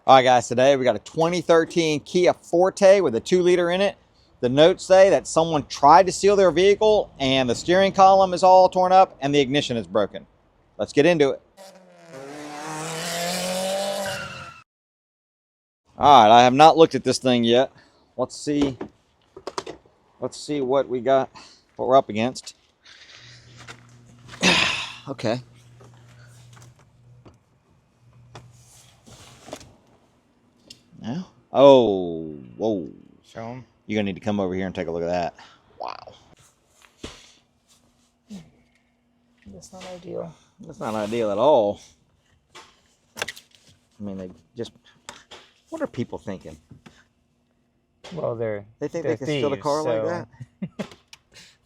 All right, guys, today we got a 2013 Kia Forte with a 2-liter in it. The notes say that someone tried to steal their vehicle and the steering column is all torn up and the ignition is broken. Let's get into it. All right, I have not looked at this thing yet. Let's see what we got, what we're up against. Okay. Now, oh, whoa. Show them. You're gonna need to come over here and take a look at that. Wow. That's not ideal. That's not ideal at all. I mean, they just, what are people thinking? Well, they think they can steal a car like that?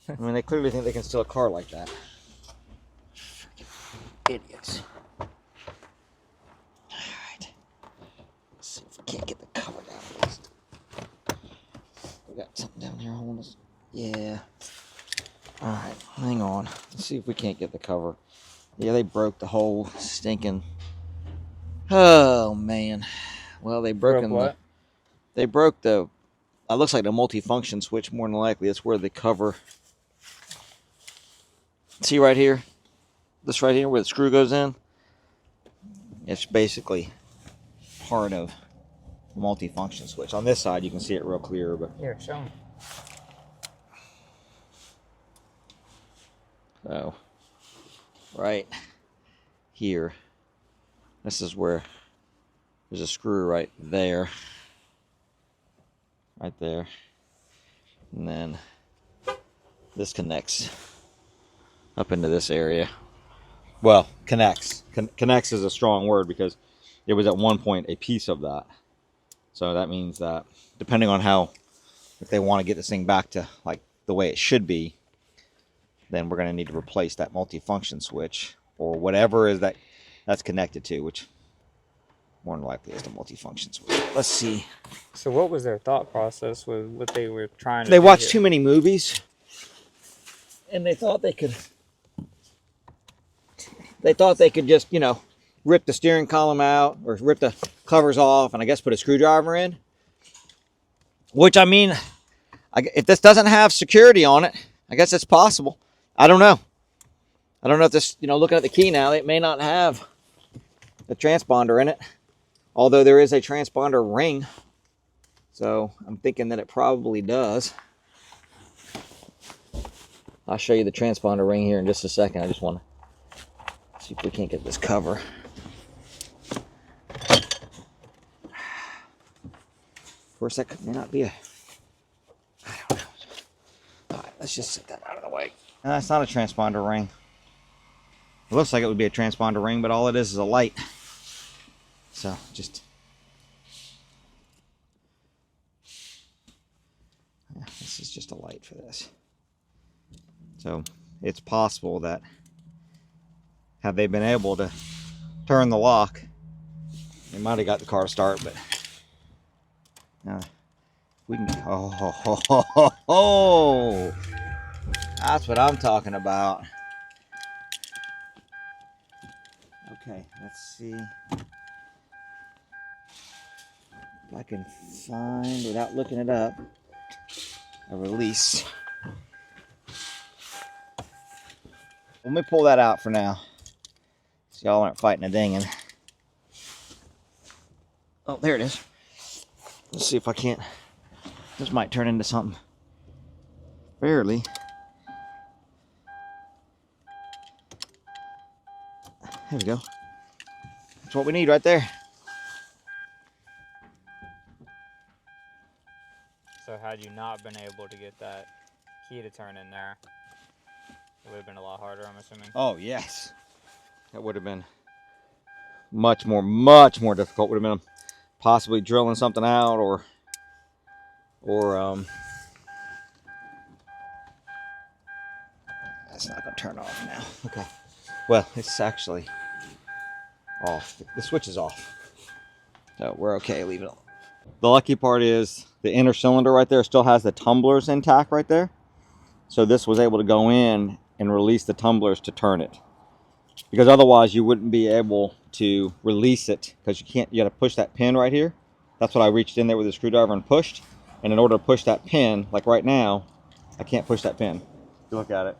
I mean, they clearly think they can steal a car like that. Idiots. All right. Let's see if we can't get the cover down at least. We got something down here holding us. Yeah. All right, hang on. Let's see if we can't get the cover. Yeah, they broke the whole stinking. Oh man. Well, they broke what? They broke the. It looks like the multi-function switch. More than likely, that's where the cover. See right here, this right here where the screw goes in. It's basically part of the multi-function switch. On this side, you can see it real clear, but Here, show them. so right here, this is where there's a screw right there, and then this connects up into this area. Well, connects. Connects is a strong word because it was at one point a piece of that. So that means that depending on how, if they want to get this thing back to like the way it should be, then we're going to need to replace that multi-function switch or whatever is that's connected to, which more than likely is the multi-function switch. Let's see. So what was their thought process with what they were trying to do? They watched too many movies and they thought they could just, you know, rip the steering column out or rip the covers off and I guess put a screwdriver in. Which, I mean, if this doesn't have security on it, I guess it's possible. I don't know. I don't know if this, you know, looking at the key now, it may not have a transponder in it. Although there is a transponder ring. So I'm thinking that it probably does. I'll show you the transponder ring here in just a second. I just want to see if we can't get this cover. Of course, that may not be a... I don't know. All right, let's just set that out of the way. No, it's not a transponder ring. It looks like it would be a transponder ring, but all it is a light. So, just... yeah, this is just a light for this. So, it's possible that had they been able to turn the lock, they might have got the car to start, but we can. Oh, that's what I'm talking about. Okay, let's see if I can find, without looking it up, a release. Let me pull that out for now. So y'all aren't fighting a dinging. Oh, there it is. Let's see if I can't. This might turn into something fairly. There we go. That's what we need right there. So had you not been able to get that key to turn in there, it would have been a lot harder, I'm assuming. Oh, yes. That would have been much more difficult. Would have been possibly drilling something out or that's not going to turn off now. Okay. Well, it's actually off. The switch is off. So we're okay. Leave it alone. The lucky part is the inner cylinder right there still has the tumblers intact right there. So this was able to go in and release the tumblers to turn it. because otherwise you wouldn't be able to release it, because you got to push that pin right here. That's what I reached in there with the screwdriver and pushed. And in order to push that pin, like right now, I can't push that pin. You look at it.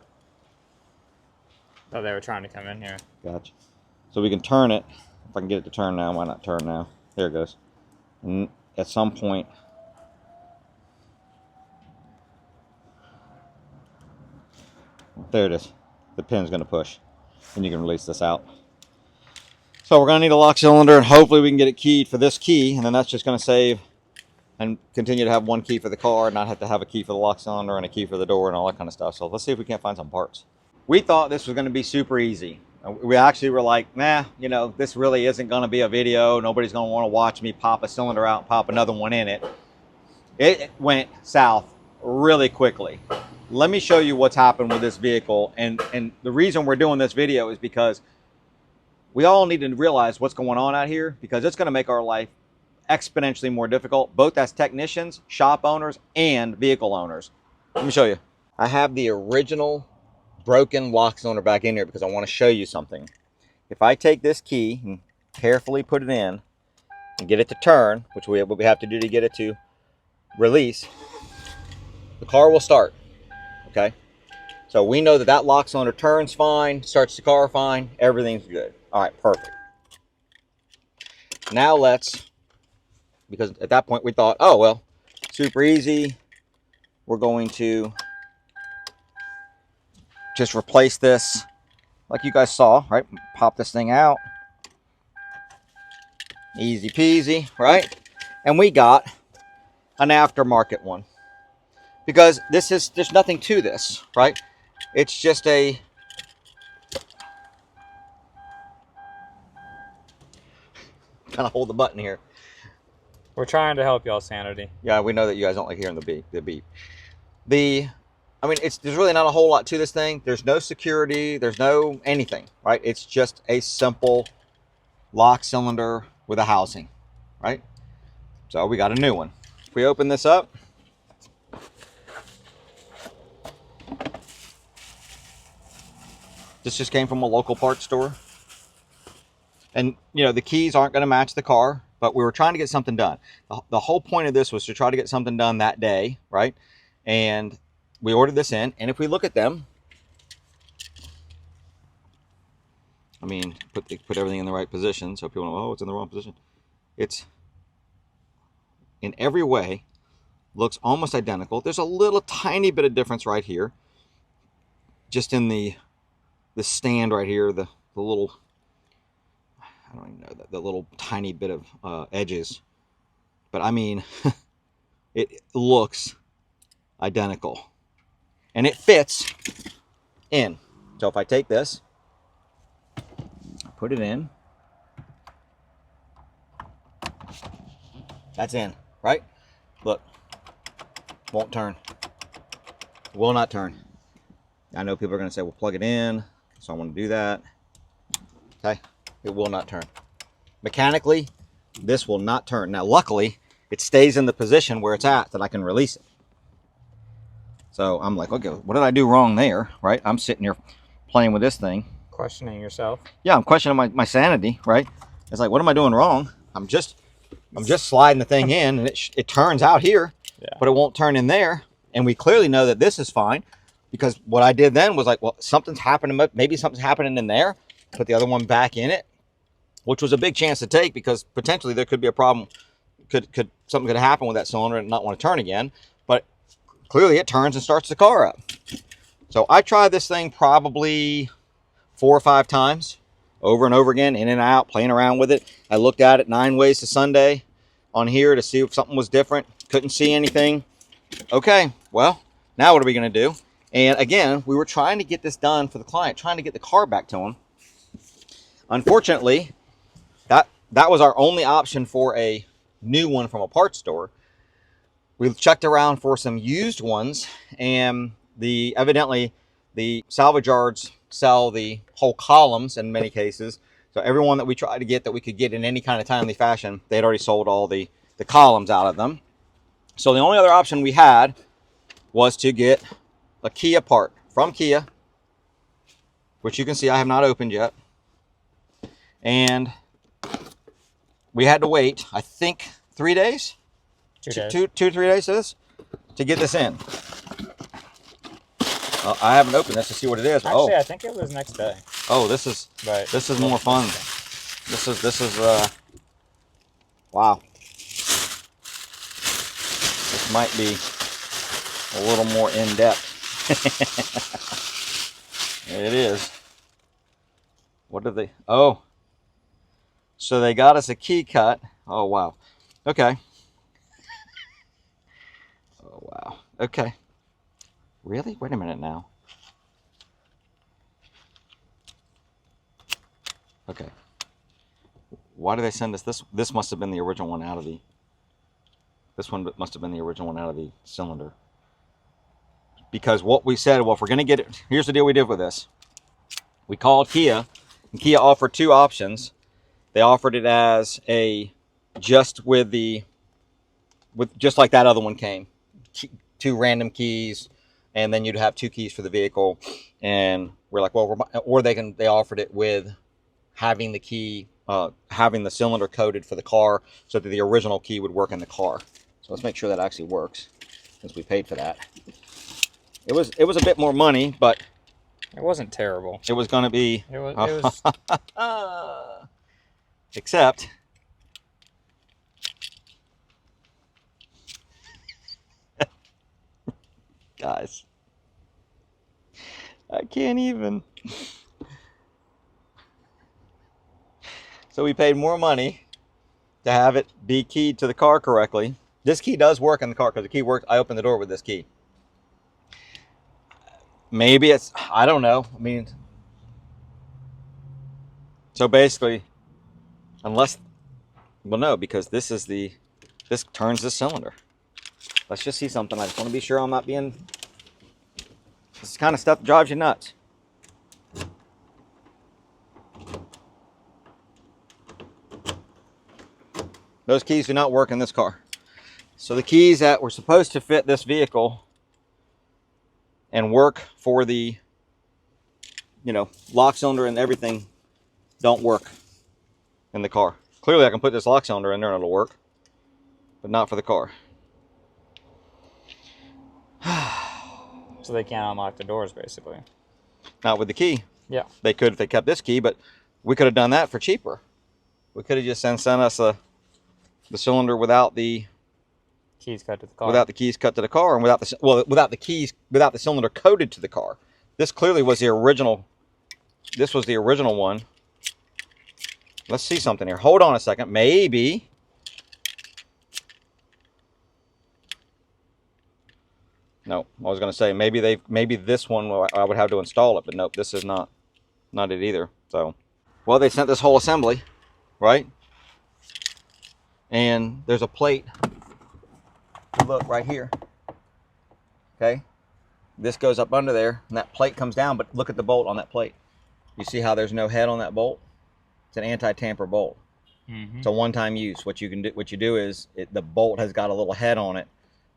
Oh, they were trying to come in here. Gotcha. So we can turn it. If I can get it to turn now, why not turn now? There it goes. And at some point, there it is. The pin's going to push, and you can release this out. So we're going to need a lock cylinder, and hopefully we can get it keyed for this key, and then that's just going to save and continue to have one key for the car and not have to have a key for the lock cylinder and a key for the door and all that kind of stuff. So let's see if we can't find some parts. We thought this was going to be super easy. We actually were like, nah, you know, this really isn't going to be a video. Nobody's going to want to watch me pop a cylinder out and pop another one in it. It went south really quickly. Let me show you what's happened with this vehicle. And the reason we're doing this video is because we all need to realize what's going on out here, because it's going to make our life exponentially more difficult, both as technicians, shop owners, and vehicle owners. Let me show you. I have the original broken lock cylinder back in here because I want to show you something. If I take this key and carefully put it in and get it to turn, which we have to do to get it to release, the car will start. Okay, so we know that that lock cylinder turns fine, starts the car fine, everything's good. All right, perfect. Now because at that point we thought, oh well, super easy, we're going to just replace this like you guys saw, right? Pop this thing out, easy peasy, right? And we got an aftermarket one, because there's nothing to this, right? It's just a kind of hold the button here. We're trying to help y'all, Sanity. Yeah, we know that you guys don't like hearing the beep. I mean, there's really not a whole lot to this thing. There's no security, there's no anything, right? It's just a simple lock cylinder with a housing, right? So we got a new one. If we open this up, this just came from a local parts store. And, you know, the keys aren't going to match the car, but we were trying to get something done. The whole point of this was to try to get something done that day, right? And we ordered this in, and if we look at them, I mean, put everything in the right position, so people know, oh, it's in the wrong position. It's, in every way, looks almost identical. There's a little tiny bit of difference right here, just in the stand right here, the little, I don't even know, the little tiny bit of edges. But I mean, it looks identical. And it fits in. So if I take this, put it in, that's in, right? Look, won't turn. Will not turn. I know people are going to say, well, plug it in. So I want to do that. Okay, it will not turn. Mechanically, this will not turn. Now, luckily, it stays in the position where it's at that I can release it. So I'm like, okay, what did I do wrong there, right? I'm sitting here playing with this thing. Questioning yourself. Yeah, I'm questioning my sanity, right? It's like, what am I doing wrong? I'm just sliding the thing in, and it turns out here, Yeah. but it won't turn in there. And we clearly know that this is fine, because what I did then was like, well, something's happening. Maybe something's happening in there. Put the other one back in it, which was a big chance to take, because potentially there could be a problem. Something could happen with that cylinder and not want to turn again. But clearly it turns and starts the car up. So I tried this thing probably 4 or 5 times, over and over again, in and out, playing around with it. I looked at it 9 ways to Sunday on here to see if something was different. Couldn't see anything. Okay, well, now what are we going to do? And again, we were trying to get this done for the client, trying to get the car back to him. Unfortunately, that was our only option for a new one from a parts store. We checked around for some used ones, and evidently the salvage yards sell the whole columns in many cases. So every one that we tried to get that we could get in any kind of timely fashion, they had already sold all the columns out of them. So the only other option we had was to get a Kia part from Kia, which you can see I have not opened yet. And we had to wait, I think, 3 days? 2 days. 3 days to this to get this in. I haven't opened this to see what it is. Actually, I think it was next day. Oh, this is more fun. This is wow. This might be a little more in depth. It is. What did they? Oh, so they got us a key cut. Oh wow. Okay. Oh wow. Okay. Really? Wait a minute now. Okay. Why did they send us this? This must have been the original one out of the. This one must have been the original one out of the cylinder. Because what we said, well, if we're going to get it, here's the deal we did with this. We called Kia, and Kia offered 2 options. They offered it as a just with just like that other one came, 2 random keys, and then you'd have 2 keys for the vehicle. And we're like, well, or they offered it with having the key, having the cylinder coded for the car, so that the original key would work in the car. So let's make sure that actually works, since we paid for that. It was a bit more money, but it wasn't terrible. It was going to be. It was. Except. Guys. I can't even. So we paid more money to have it be keyed to the car correctly. This key does work in the car, because the key works. I opened the door with this key. Maybe it's, I don't know. I mean, so basically, unless, well, no, because this turns this cylinder. Let's just see something. I just want to be sure I'm not being, this kind of stuff drives you nuts. Those keys do not work in this car. So the keys that were supposed to fit this vehicle and work for the, lock cylinder and everything don't work in the car. Clearly I can put this lock cylinder in there and it'll work, but not for the car. So they can't unlock the doors, basically. Not with the key. Yeah. They could if they kept this key, but we could have done that for cheaper. We could have just sent us the cylinder without the keys cut to the car. Without the keys cut to the car, and without the cylinder coded to the car. This clearly was the original. This was the original one. Let's see something here. Hold on a second. Maybe. No, I was going to say maybe this one I would have to install it, but nope, this is not it either. So, well, they sent this whole assembly, right? And there's a plate. Look right here. Okay, this goes up under there, and that plate comes down. But look at the bolt on that plate. You see how there's no head on that bolt? It's an anti-tamper bolt. Mm-hmm. It's a one-time use. What you do is the bolt has got a little head on it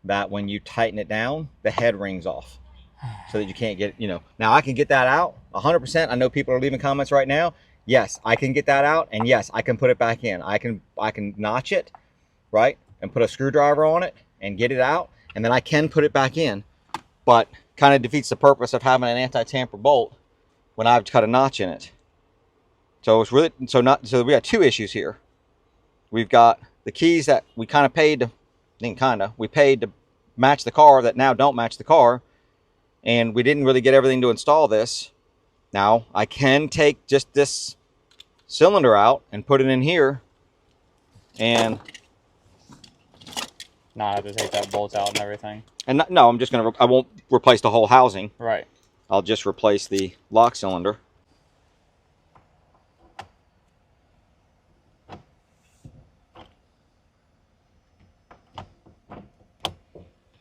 that when you tighten it down, the head rings off, so that you can't get Now I can get that out 100%. I know people are leaving comments right now. Yes, I can get that out, and yes, I can put it back in. I can notch it, right, and put a screwdriver on it and get it out, and then I can put it back in. But kind of defeats the purpose of having an anti-tamper bolt when I've cut a notch in it. So it's really so we got 2 issues here. We've got the keys that we kind of paid to match the car that now don't match the car, and we didn't really get everything to install this. Now I can take just this cylinder out and put it in here, and not have to take that bolt out and everything. And no, I won't replace the whole housing. Right. I'll just replace the lock cylinder.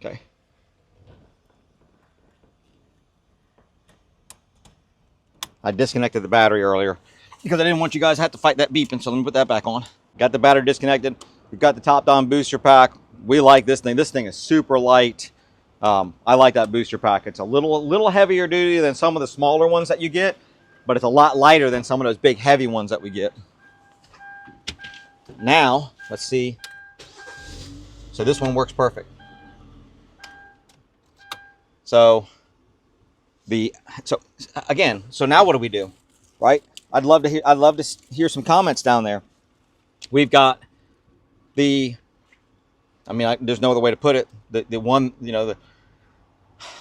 Okay. I disconnected the battery earlier because I didn't want you guys to have to fight that beeping, so let me put that back on. Got the battery disconnected. We've got the top-down booster pack. We like this thing. This thing is super light. I like that booster pack. It's a little heavier duty than some of the smaller ones that you get, but it's a lot lighter than some of those big heavy ones that we get. Now, let's see. So this one works perfect. So again, so now what do we do? Right? I'd love to hear some comments down there. We've got the, I mean, there's no other way to put it. The one, let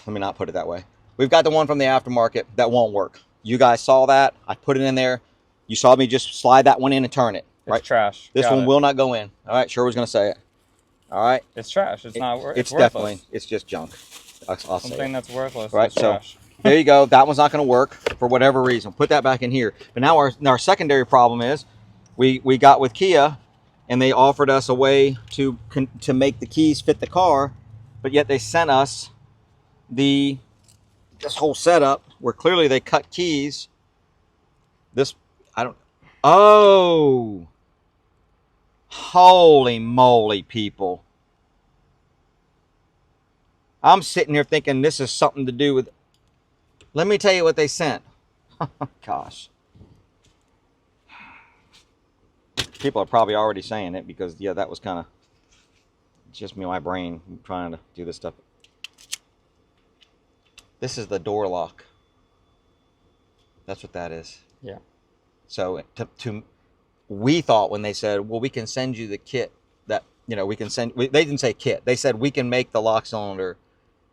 me not put it that way. We've got the one from the aftermarket that won't work. You guys saw that. I put it in there. You saw me just slide that one in and turn it. Right? It's trash. This one will not go in. All right, sure was going to say it. All right. It's trash. It's not. It's worthless. definitely. It's just junk. I'll say Something it. that's worthless. Right. Is trash. So there you go. That one's not going to work for whatever reason. Put that back in here. But now our secondary problem is we got with Kia, and they offered us a way to make the keys fit the car, but yet they sent us this whole setup where clearly they cut keys. Oh, holy moly, people. I'm sitting here thinking this is something to do with, let me tell you what they sent. Gosh. People are probably already saying it because, yeah, that was kind of just me, my brain trying to do this stuff. This is the door lock. That's what that is. Yeah. So we thought when they said, well, we can send you the kit that, we can send, they didn't say kit. They said we can make the lock cylinder,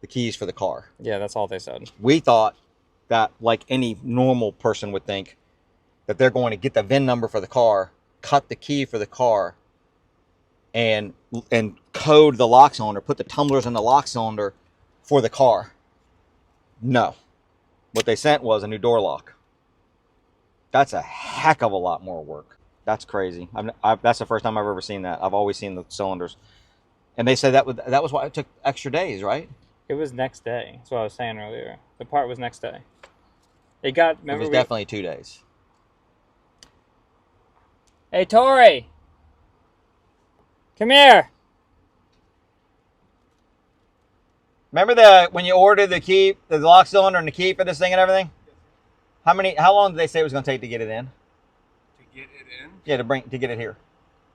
the keys for the car. Yeah, that's all they said. We thought that, like any normal person would think, that they're going to get the VIN number for the car, cut the key for the car, and code the lock cylinder, put the tumblers in the lock cylinder for the car. No. What they sent was a new door lock. That's a heck of a lot more work. That's crazy. That's the first time I've ever seen that. I've always seen the cylinders. And they said that was why it took extra days, right? It was next day. That's what I was saying earlier. The part was next day. It was definitely 2 days. Hey, Tori! Come here! Remember when you ordered the key, the lock cylinder and the key for this thing and everything? How long did they say it was going to take to get it in? To get it in? Yeah, to get it here.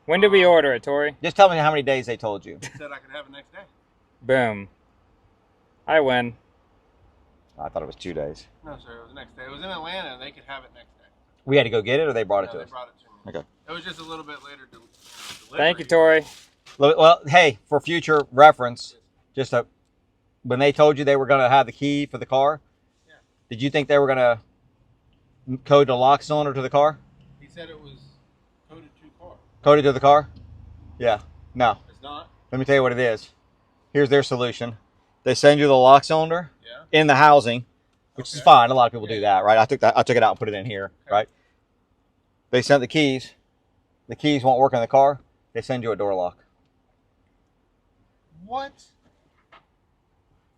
When did we order it, Tori? Just tell me how many days they told you. They said I could have it next day. Boom. I win. I thought it was 2 days. No, sir, it was next day. It was in Atlanta, and they could have it next day. We had to go get it, or they brought it to us? They brought it to me. Okay. It was just a little bit later delivery. Thank you, Tori. Well, hey, for future reference, when they told you they were going to have the key for the car, yeah. Did you think they were going to code the lock cylinder to the car? He said it was coded to car. Coded to the car? Yeah. No. It's not? Let me tell you what it is. Here's their solution. They send you the lock cylinder in the housing, which is fine. A lot of people do that, right? I took it out and put it in here, right? They sent the keys. The keys won't work in the car. They send you a door lock. What?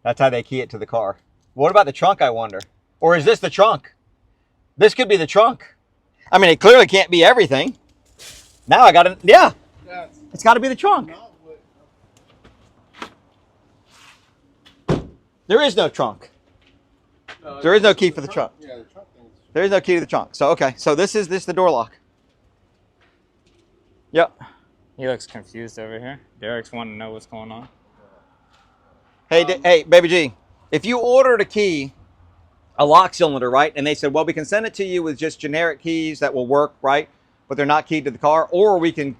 That's how they key it to the car. What about the trunk, I wonder? Or is this the trunk? This could be the trunk. I mean, it clearly can't be everything. Now I got it. Yeah. It's got to be the trunk. There is no trunk. No, there is no key for the trunk. Yeah, the trunk thing. There is no key to the trunk. So, okay. So this is the door lock. Yep. He looks confused over here. Derek's wanting to know what's going on. Hey, hey, Baby G, if you ordered a lock cylinder, right, and they said, well, we can send it to you with just generic keys that will work, right, but they're not keyed to the car, or we can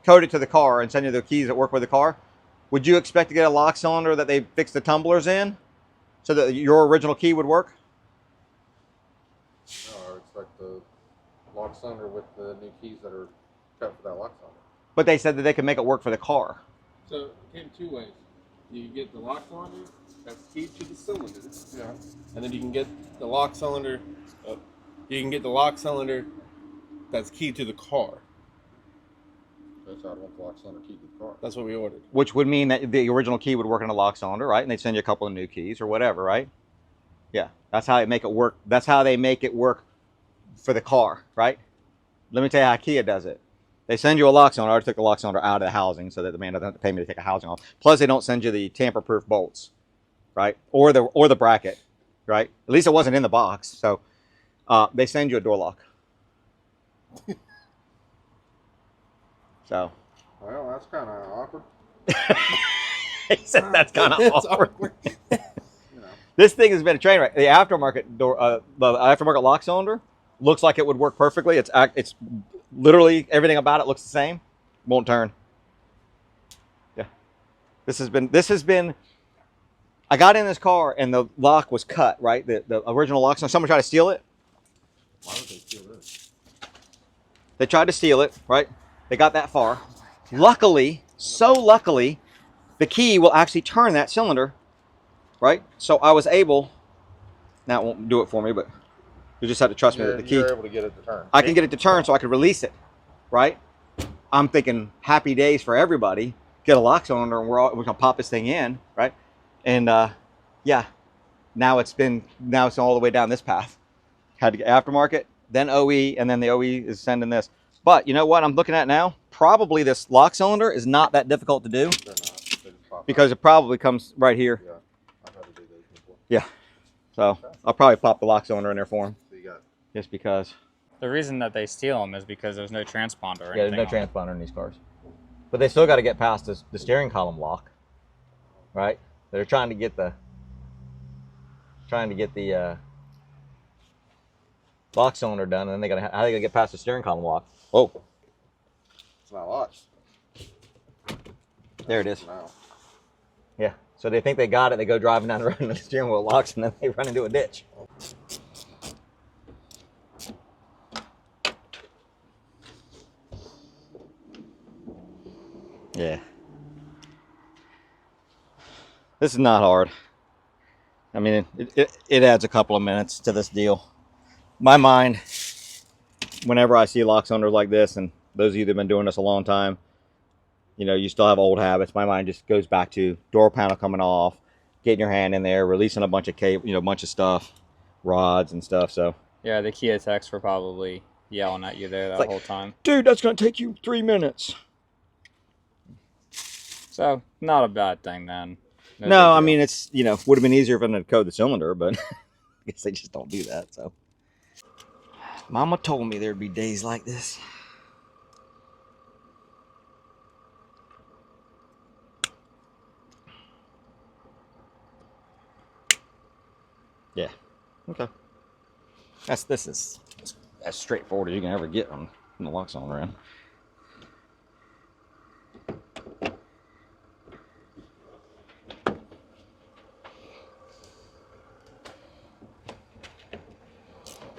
code it to the car and send you the keys that work with the car, would you expect to get a lock cylinder that they fix the tumblers in so that your original key would work? No, I expect the lock cylinder with the new keys that are cut for that lock cylinder. But they said that they could make it work for the car. So it came two ways. You get the lock cylinder that's keyed to the cylinder. Yeah. And then you can get the lock cylinder. You can get the lock cylinder that's keyed to the car. That's how I want the lock cylinder keyed to the car. That's what we ordered. Which would mean that the original key would work in a lock cylinder, right? And they'd send you a couple of new keys or whatever, right? Yeah, that's how they make it work. That's how they make it work for the car, right? Let me tell you how Kia does it. They send you a lock cylinder. I already took the lock cylinder out of the housing so that the man doesn't have to pay me to take a housing off. Plus, they don't send you the tamper-proof bolts, right? Or the bracket, right? At least it wasn't in the box. So they send you a door lock. So Well, that's kind of awkward. he said that's kind of It's awkward. You know. This thing has been a train wreck. The aftermarket door, the aftermarket lock cylinder, looks like it would work perfectly. It's literally everything about it looks the same. Won't turn. Yeah, this has been. I got in this car and the lock was cut. Right, the original lock cylinder. Someone tried to steal it. Why would they steal this? They tried to steal it. Right, they got that far. Luckily, so luckily, the key will actually turn that cylinder. Right, so I was able. Now it won't do it for me, but you just have to trust me that the key. You're able to get it to turn. I can get it to turn so I could release it, right? I'm thinking happy days for everybody. Get a lock cylinder and we're gonna pop this thing in, right? And yeah, now it's all the way down this path. Had to get aftermarket, then OE, and then the OE is sending this. But you know what I'm looking at now? Probably this lock cylinder is not that difficult to do They're not. They just pop because it probably comes right here. out. Yeah, I've had to do those before. Yeah. So I'll probably pop the lock cylinder in there for him So you got. just because. The reason that they steal them is because there's no transponder or Yeah, anything. there's no transponder in these cars. But they still got to get past the steering column lock, right? They're trying to get the lock cylinder done, and then how they gonna get past the steering column lock? Whoa, It's not locked. there it is. No. Yeah. So they think they got it. They go driving down the road, and the steering wheel locks, and then they run into a ditch. Yeah. This is not hard. I mean, it adds a couple of minutes to this deal. My mind, whenever I see lock cylinders like this, and those of you that have been doing this a long time, you know, you still have old habits. My mind just goes back to door panel coming off, getting your hand in there, releasing a bunch of cable, a bunch of stuff, rods and stuff. So, Yeah, the Kia techs were probably yelling at you there that whole time. dude, that's going to take you 3 minutes. So, not a bad thing then. No, I mean, it's, would have been easier for them to code the cylinder, but I guess they just don't do that. So, Mama told me there'd be days like this. Yeah. Okay. This is as straightforward as you can ever get on the lock cylinder end.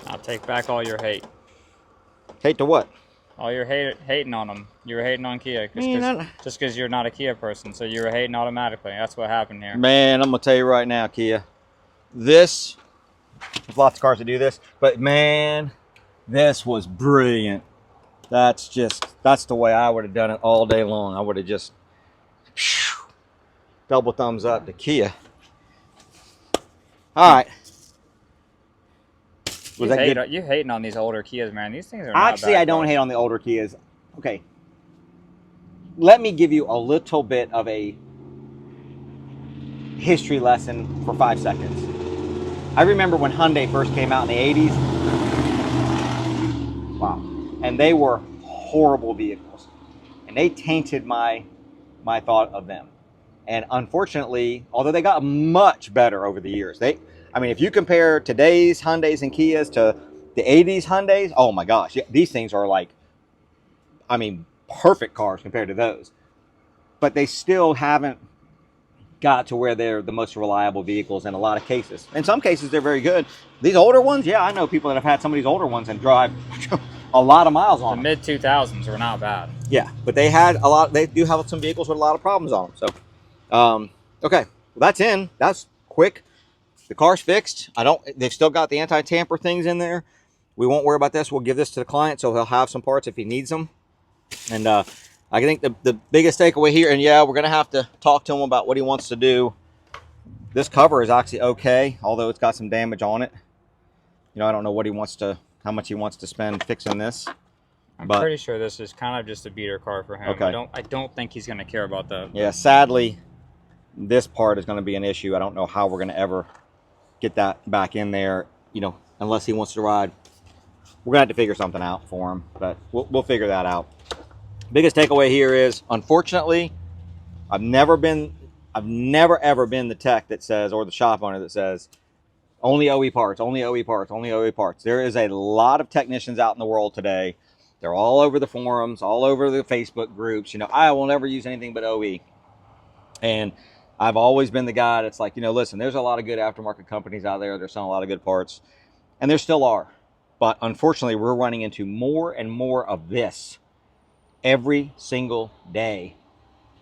I'll take back all your hate. Hate to what? All your hating on them. You were hating on Kia Man, just because you're not a Kia person, so you were hating automatically. That's what happened here. Man, I'm gonna tell you right now, Kia. There's lots of cars that do this, but man, this was brilliant. That's the way I would have done it all day long. I would have just double thumbs up to Kia. All right. Was that good? You hating on these older Kias, man. These things are not Actually, bad I don't cars. hate on the older Kias. Okay. Let me give you a little bit of a history lesson for 5 seconds. I remember when Hyundai first came out in the 80s. Wow. And they were horrible vehicles. And they tainted my thought of them. And unfortunately, although they got much better over the years, if you compare today's Hyundais and Kias to the 80s Hyundais, oh my gosh, these things are like, perfect cars compared to those. But they still haven't got to where they're the most reliable vehicles in a lot of cases. In some cases, they're very good. These older ones, yeah, I know people that have had some of these older ones and drive a lot of miles on The them. mid-2000s were not bad. Yeah, but they do have some vehicles with a lot of problems on them. So, okay, well, that's in. That's quick. The car's fixed. They've still got the anti-tamper things in there. We won't worry about this. We'll give this to the client so he'll have some parts if he needs them. And I think the biggest takeaway here, and yeah, we're going to have to talk to him about what he wants to do. This cover is actually okay, although it's got some damage on it. I don't know how much he wants to spend fixing this. I'm pretty sure this is kind of just a beater car for him. Okay. I don't think he's going to care about the... Yeah, sadly, this part is going to be an issue. I don't know how we're going to ever get that back in there, unless he wants to ride. We're going to have to figure something out for him, but we'll figure that out. Biggest takeaway here is, unfortunately, I've never ever been the tech that says, or the shop owner that says, only OE parts, only OE parts, only OE parts. There is a lot of technicians out in the world today. They're all over the forums, all over the Facebook groups. You know, I will never use anything but OE. And I've always been the guy that's like, you know, listen, there's a lot of good aftermarket companies out there. They're selling a lot of good parts. And there still are. But unfortunately, we're running into more and more of this every single day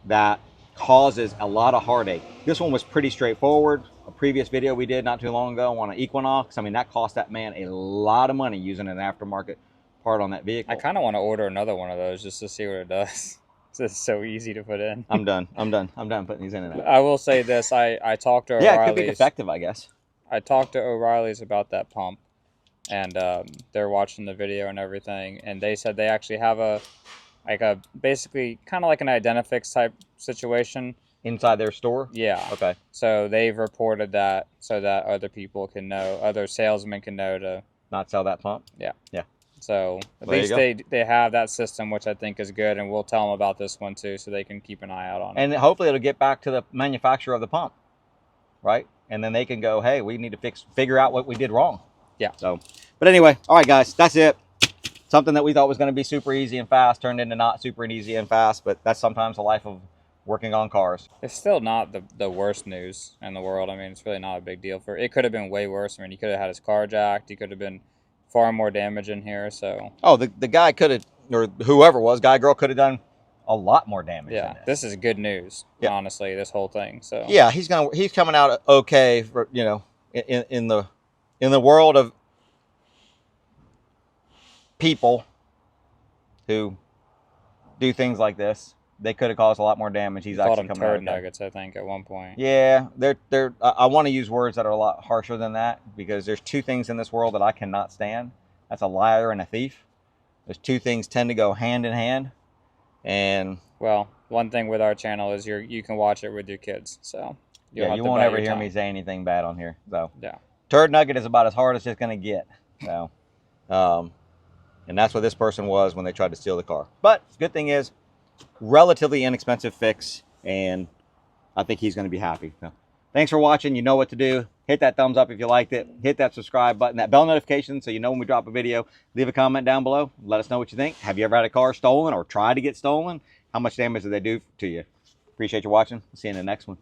that causes a lot of heartache. This one was pretty straightforward. A previous video we did not too long ago on an Equinox, I mean, that cost that man a lot of money using an aftermarket part on that vehicle. I kind of want to order another one of those just to see what it does. It's so easy to put in. I'm done putting these in and out. I will say this, I talked to O'Reilly's. Yeah, it could be defective, I guess. I talked to O'Reilly's about that pump, and they're watching the video and everything, and they said they actually have a basically kind of like an Identifix type situation inside their store. Yeah. Okay. So they've reported that so that other people can know, other salesmen can know to not sell that pump. Yeah. Yeah. So at least they have that system, which I think is good, and we'll tell them about this one too, so they can keep an eye out on it. And hopefully it'll get back to the manufacturer of the pump, right? And then they can go, hey, we need to figure out what we did wrong. Yeah. So, but anyway, all right, guys, that's it. Something that we thought was going to be super easy and fast turned into not super easy and fast, but that's sometimes the life of working on cars. It's still not the worst news in the world. I mean, it's really not a big deal. It could have been way worse. I mean, he could have had his car jacked. He could have been far more damage in here. So. Oh, the guy could have, or whoever it was, guy, girl, could have done a lot more damage. Yeah, this is good news. Yeah. Honestly, this whole thing. So. Yeah, he's coming out okay. For, you know, in the world of people who do things like this, they could have caused a lot more damage. He's actually coming out turd nuggets, I think, at one point. Yeah, they're. I want to use words that are a lot harsher than that, because there's two things in this world that I cannot stand. That's a liar and a thief. Those two things tend to go hand in hand. And well, one thing with our channel is you can watch it with your kids, so you won't ever hear me say anything bad on here. So yeah, turd nugget is about as hard as it's going to get. So, and that's what this person was when they tried to steal the car. But the good thing is, relatively inexpensive fix, and I think he's going to be happy. So, thanks for watching. You know what to do. Hit that thumbs up if you liked it. Hit that subscribe button, that bell notification, so you know when we drop a video. Leave a comment down below. Let us know what you think. Have you ever had a car stolen or tried to get stolen? How much damage did they do to you? Appreciate you watching. See you in the next one.